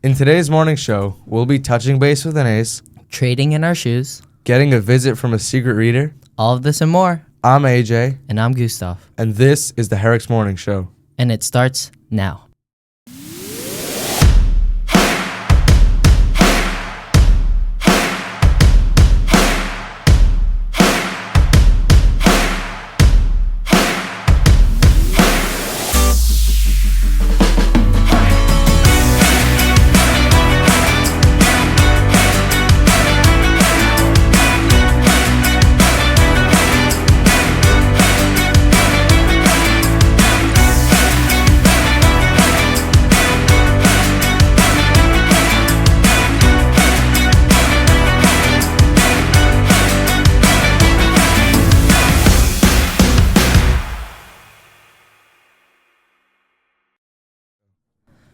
In today's morning show, we'll be touching base with an ace, trading in our shoes, getting a visit from a secret reader. all of this and more. I'm AJ, And I'm Gustav. and this is the Herricks Morning Show. And it starts now.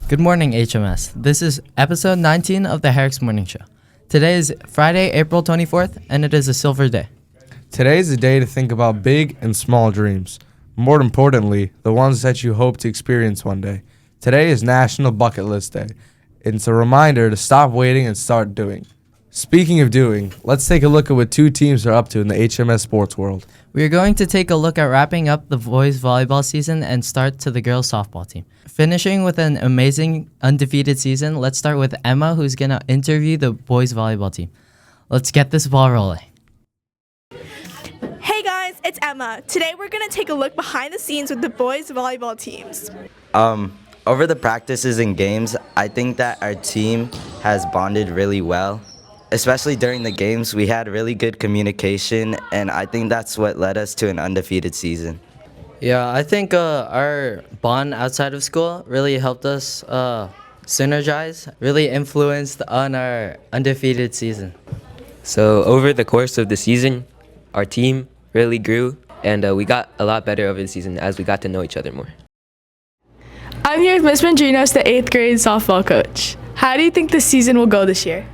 Good morning, HMS. This is episode 19 of the Herricks Morning Show. Today is Friday, April 24th, and it is a silver day. Today is a day to think about big and small dreams. More importantly, the ones that you hope to experience one day. Today is National Bucket List Day. It's a reminder to stop waiting and start doing. Speaking of doing, let's take a look at what two teams are up to in the HMS sports world. We are going to take a look at wrapping up the boys volleyball season and start to the girls softball team. Finishing with an amazing undefeated season, let's start with Emma, who's going to interview the boys volleyball team. Let's get this ball rolling. Hey guys, it's Emma. Today we're going to take a look behind the scenes with the boys volleyball teams. Over the practices and games, I think that our team has bonded really well. Especially during the games, we had really good communication, and I think that's what led us to an undefeated season. Yeah, I think our bond outside of school really helped us synergize, really influenced on our undefeated season. So over the course of the season, our team really grew, and we got a lot better over the season as we got to know each other more. I'm here with Miss Mandrinos, the 8th grade softball coach. How do you think the season will go this year?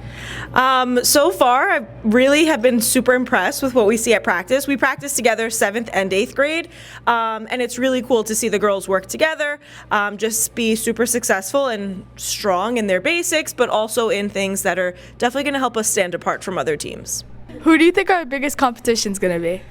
So far, I really have been super impressed with what we see at practice. We practice together 7th and 8th grade, and it's really cool to see the girls work together, just be super successful and strong in their basics, but also in things that are definitely going to help us stand apart from other teams. Who do you think our biggest competition is going to be?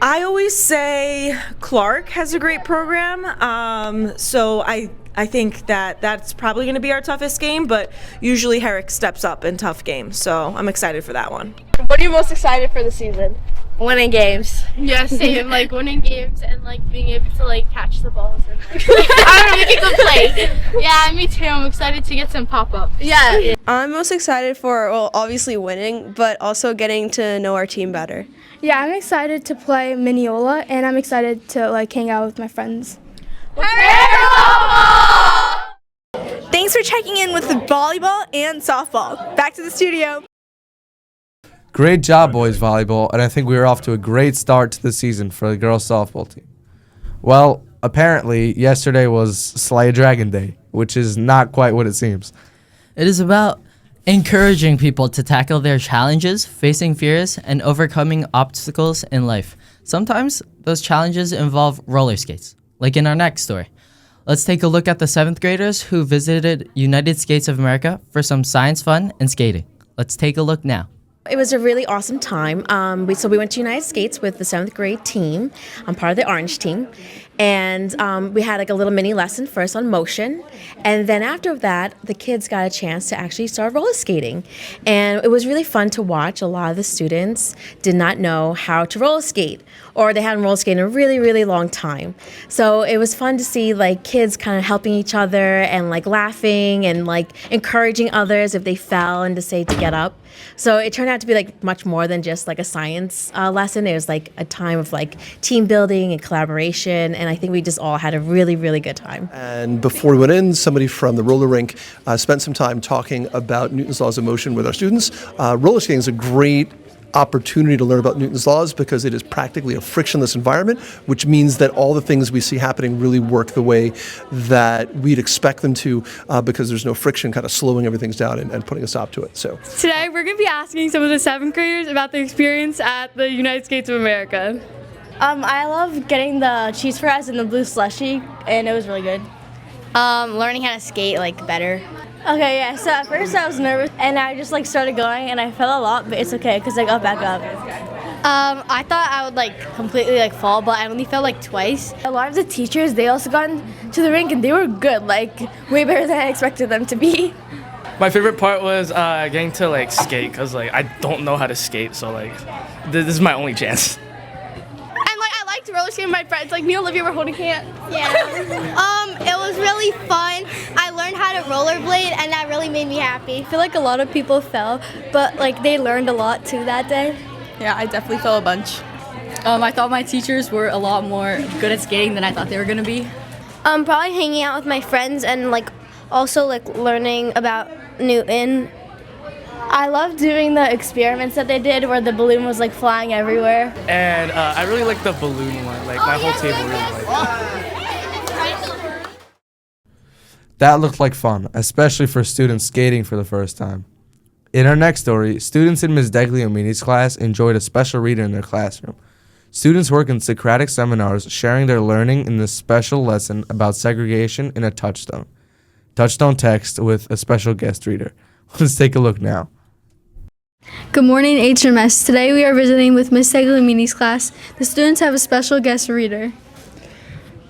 I always say Clark has a great program, so I think that that's probably going to be our toughest game, but usually Herrick steps up in tough games, so I'm excited for that one. What are you most excited for the season? Winning games. Yeah, same. Like winning games and like being able to like catch the balls and like I don't know, make a good play. Yeah, me too. I'm excited to get some pop-ups. Yeah. I'm most excited for, well, obviously winning, but also getting to know our team better. Yeah, I'm excited to play Mineola, and I'm excited to like hang out with my friends. Thanks for checking in with the volleyball and softball. Back to the studio. Great job, boys volleyball, and I think we are off to a great start to the season for the girls softball team. Well, apparently, yesterday was Slay a Dragon Day, which is not quite what it seems. It is about encouraging people to tackle their challenges, facing fears, and overcoming obstacles in life. Sometimes those challenges involve roller skates, like in our next story. Let's take a look at the 7th graders who visited United Skates of America for some science fun and skating. Let's take a look now. It was a really awesome time. We went to United Skates with the 7th grade team. I'm part of the orange team. And we had like a little mini lesson first on motion. And then after that, the kids got a chance to actually start roller skating. And it was really fun to watch. A lot of the students did not know how to roller skate, or they hadn't roller skated in a really, really long time. So it was fun to see like kids kind of helping each other and like laughing and like encouraging others if they fell and to say to get up. So it turned out to be like much more than just like a science lesson. It was like a time of like team building and collaboration, and I think we just all had a really, really good time. And before we went in, somebody from the roller rink spent some time talking about Newton's laws of motion with our students. Roller skating is a great opportunity to learn about Newton's laws because it is practically a frictionless environment, which means that all the things we see happening really work the way that we'd expect them to because there's no friction kind of slowing everything down and putting a stop to it. So today we're going to be asking some of the 7th graders about their experience at the United Skates of America. I love getting the cheese fries and the blue slushie, and it was really good. Learning how to skate like better. Okay, yeah. So at first I was nervous, and I just like started going, and I fell a lot, but it's okay because I got back up. I thought I would like completely like fall, but I only fell like twice. A lot of the teachers, they also got into the rink, and they were good, like way better than I expected them to be. My favorite part was getting to like skate, because like I don't know how to skate, so like this is my only chance. And like I liked roller skating with my friends, like me and Olivia were holding hands. Yeah. It was really fun. I learned how to rollerblade, and that really made me happy. I feel like a lot of people fell, but like they learned a lot too that day. Yeah, I definitely fell a bunch. I thought my teachers were a lot more good at skating than I thought they were gonna be. Probably hanging out with my friends and like also like learning about Newton. I love doing the experiments that they did where the balloon was like flying everywhere. And I really like the balloon one. Like my whole table really liked it. That looked like fun, especially for students skating for the first time. In our next story, students in Ms. Degliomini's class enjoyed a special reader in their classroom. Students work in Socratic seminars, sharing their learning in this special lesson about segregation in a touchstone. Touchstone text with a special guest reader. Let's take a look now. Good morning, HMS. Today we are visiting with Ms. Degliomini's class. The students have a special guest reader.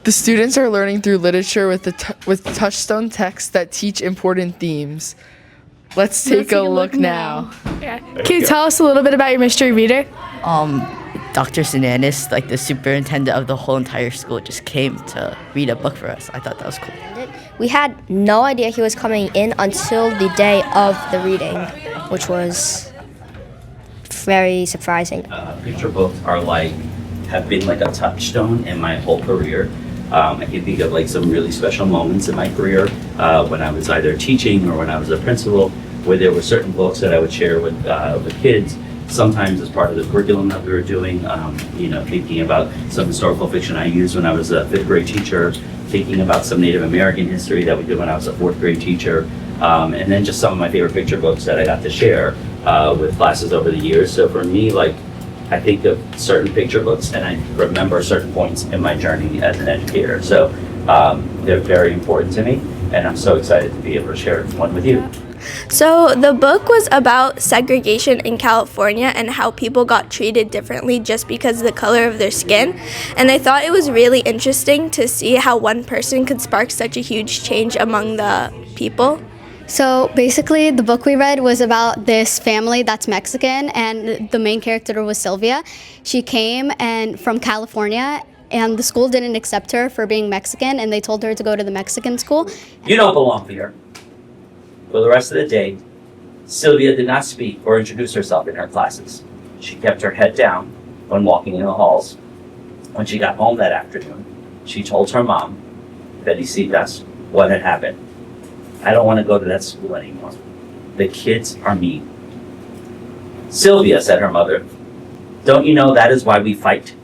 The students are learning through literature with touchstone texts that teach important themes. Let's take a look now. Yeah. Can you tell us a little bit about your mystery reader? Dr. Sinanis, like the superintendent of the whole entire school, just came to read a book for us. I thought that was cool. We had no idea he was coming in until the day of the reading, which was very surprising. Picture books have been like a touchstone in my whole career. I can think of like some really special moments in my career when I was either teaching or when I was a principal, where there were certain books that I would share with kids. Sometimes as part of the curriculum that we were doing, thinking about some historical fiction I used when I was a 5th grade teacher, thinking about some Native American history that we did when I was a 4th grade teacher, and then just some of my favorite picture books that I got to share with classes over the years. So for me, I think of certain picture books and I remember certain points in my journey as an educator. So they're very important to me, and I'm so excited to be able to share one with you. So the book was about segregation in California and how people got treated differently just because of the color of their skin. And I thought it was really interesting to see how one person could spark such a huge change among the people. So basically, the book we read was about this family that's Mexican, and the main character was Sylvia. She came from California, and the school didn't accept her for being Mexican, and they told her to go to the Mexican school. You don't belong here. For the rest of the day, Sylvia did not speak or introduce herself in her classes. She kept her head down when walking in the halls. When she got home that afternoon, she told her mom, Felicitas, what had happened. I don't want to go to that school anymore. The kids are mean. Sylvia, said her mother, don't you know that is why we fight?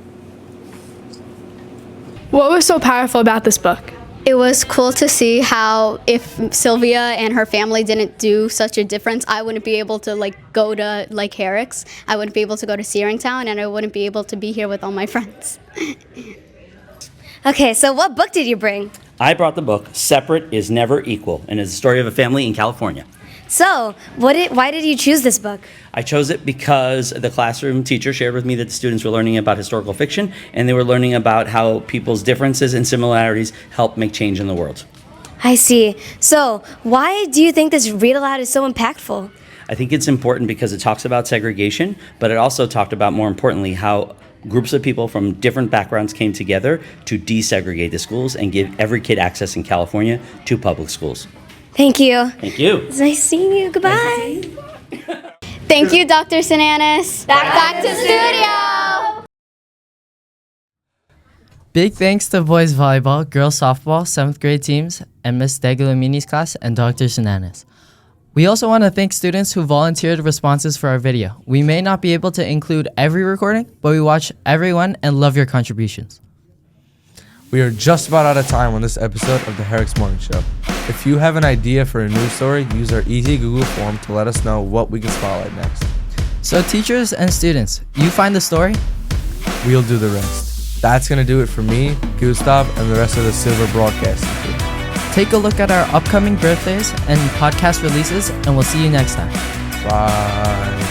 What was so powerful about this book? It was cool to see how if Sylvia and her family didn't do such a difference, I wouldn't be able to go to Herricks. I wouldn't be able to go to Searingtown, and I wouldn't be able to be here with all my friends. Okay, so what book did you bring? I brought the book Separate is Never Equal, and it's the story of a family in California. So, why did you choose this book? I chose it because the classroom teacher shared with me that the students were learning about historical fiction, and they were learning about how people's differences and similarities help make change in the world. I see. So, why do you think this read aloud is so impactful? I think it's important because it talks about segregation, but it also talked about, more importantly, how groups of people from different backgrounds came together to desegregate the schools and give every kid access in California to public schools. Thank you. Thank you. It's nice seeing you. Goodbye. Thank you, Dr. Sinanis. Back to studio. Big thanks to Boys Volleyball, Girls Softball, 7th grade teams, and Ms. Degliomini's class, and Dr. Sinanis. We also want to thank students who volunteered responses for our video. We may not be able to include every recording, but we watch everyone and love your contributions. We are just about out of time on this episode of the Herricks Morning Show. If you have an idea for a news story, use our easy Google form to let us know what we can spotlight next. So teachers and students, you find the story, we'll do the rest. That's going to do it for me, Gustav, and the rest of the Silver Broadcasting team. Take a look at our upcoming birthdays and podcast releases, and we'll see you next time. Bye.